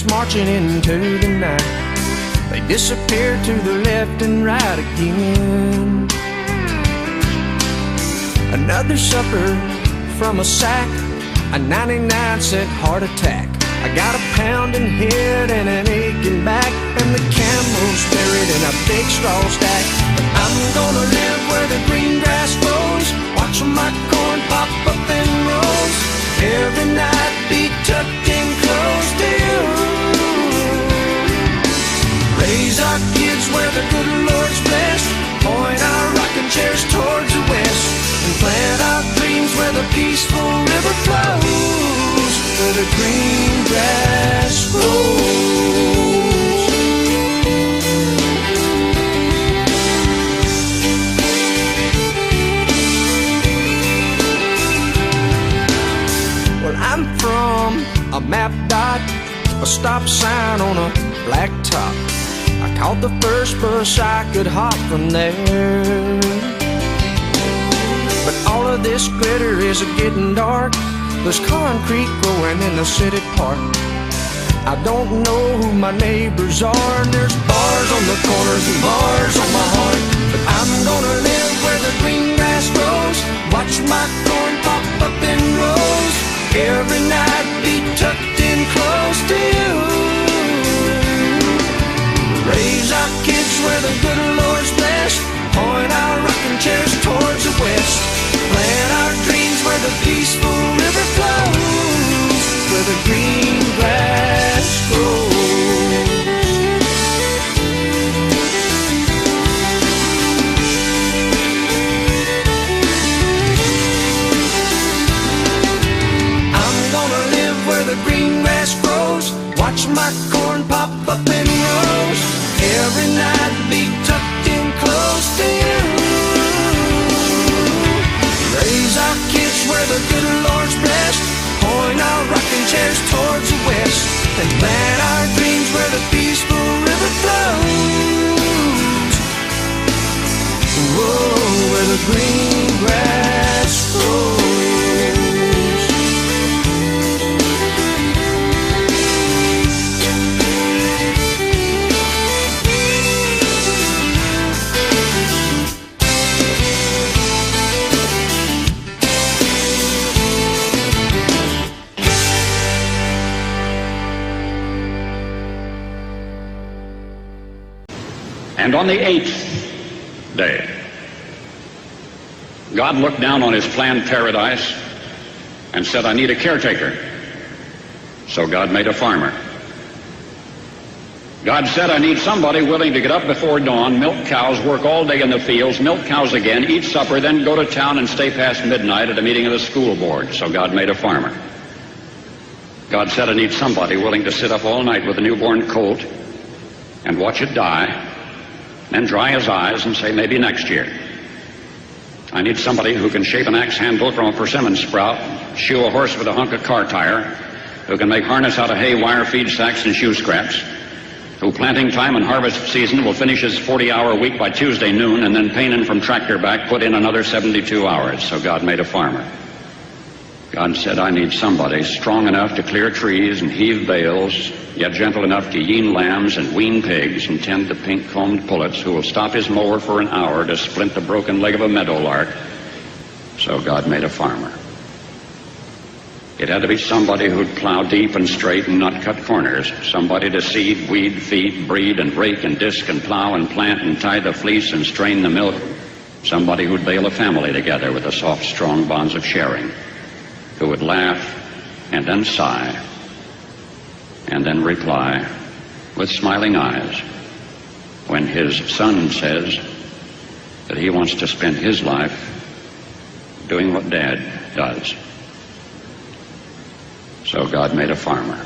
marching into the night. They disappeared to the left and right again. Another supper from a sack, a 99-cent heart attack. I got a pounding head and an aching back, and the camel's buried in a big straw stack. But I'm gonna live where the green grass grows, watch my corn pop up in rows. Every night be tucked in close to you. Raise our kids where the good Lord's blessed, point our rocking chairs towards the west, and plant our dreams where the peaceful river flows, where the green grass grows. Well, I'm from a map dot, a stop sign on a black top. I caught the first bus I could hop from there. But all of this glitter is getting dark. There's concrete growing in the city park. I don't know who my neighbors are, and there's bars on the corners and bars on my heart. But I'm gonna live where the green grass grows, watch my corn pop up in rows. Every night be tucked in close to you. Raise our kids where the good Lord's blessed, point our rocking chairs towards the west, plant our dreams where the peaceful river flows, where the green grass grows. I'm gonna live where the green grass grows, watch my corn pop up in rows. Every night be tucked in close to you. Raise our kids where the good Lord's blessed, point our rocking chairs towards the west, and plant our dreams where the peaceful river flows. Whoa, where the green grass grows. And on the 8th day, God looked down on his planned paradise and said, I need a caretaker. So God made a farmer. God said, I need somebody willing to get up before dawn, milk cows, work all day in the fields, milk cows again, eat supper, then go to town and stay past midnight at a meeting of the school board. So God made a farmer. God said, I need somebody willing to sit up all night with a newborn colt and watch it die, then dry his eyes and say, maybe next year. I need somebody who can shape an axe handle from a persimmon sprout, shoe a horse with a hunk of car tire, who can make harness out of hay, wire, feed sacks, and shoe scraps, who planting time and harvest season will finish his 40-hour week by Tuesday noon, and then pain in from tractor back, put in another 72 hours. So God made a farmer. God said, I need somebody strong enough to clear trees and heave bales, yet gentle enough to yean lambs and wean pigs and tend the pink-combed pullets, who will stop his mower for an hour to splint the broken leg of a meadowlark. So God made a farmer. It had to be somebody who'd plow deep and straight and not cut corners, somebody to seed, weed, feed, breed, and rake and disc and plow and plant and tie the fleece and strain the milk, somebody who'd bale a family together with the soft, strong bonds of sharing, who would laugh and then sigh and then reply with smiling eyes when his son says that he wants to spend his life doing what Dad does. So God made a farmer.